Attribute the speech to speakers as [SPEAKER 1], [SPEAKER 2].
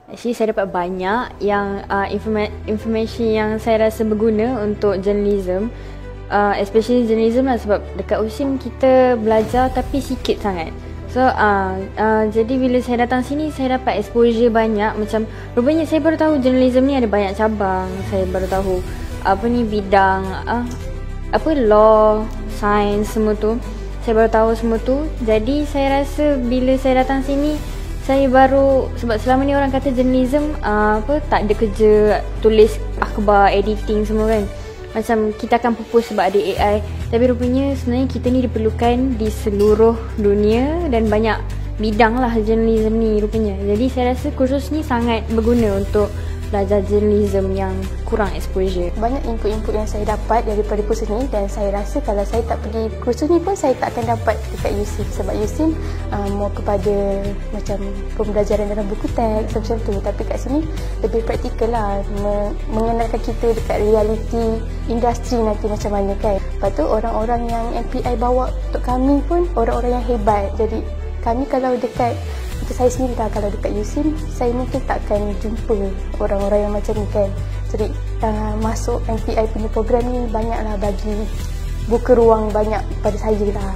[SPEAKER 1] Actually saya dapat banyak yang information yang saya rasa berguna untuk journalism, especially journalism lah, sebab dekat USIM kita belajar tapi sikit sangat. So jadi bila saya datang sini saya dapat exposure banyak. Macam rupanya saya baru tahu journalism ni ada banyak cabang. Saya baru tahu bidang law, science, semua tu. Saya baru tahu semua tu. Jadi saya rasa bila saya datang sini saya baru, sebab selama ni orang kata journalism tak ada kerja tulis akhbar, editing semua kan. Macam kita akan pupus sebab ada AI. Tapi rupanya sebenarnya kita ni diperlukan di seluruh dunia dan banyak bidang lah journalism ni rupanya. Jadi saya rasa kursus ni sangat berguna untuk belajar journalism yang kurang exposure.
[SPEAKER 2] Banyak input-input yang saya dapat daripada kursus ni, dan saya rasa kalau saya tak pergi kursus ni pun saya tak akan dapat dekat USIM, sebab USIM more kepada macam pembelajaran dalam buku teks macam tu, tapi kat sini lebih praktikal lah, mengenalkan kita dekat realiti industri nanti macam mana kan. Lepas tu orang-orang yang MPI bawa untuk kami pun orang-orang yang hebat. Jadi kami kalau dekat, untuk saya sendiri lah, kalau dekat USIM saya mungkin takkan jumpa orang-orang yang macam ni kan. Jadi masuk MPI punya program ni banyaklah bagi buka ruang banyak pada saya lah.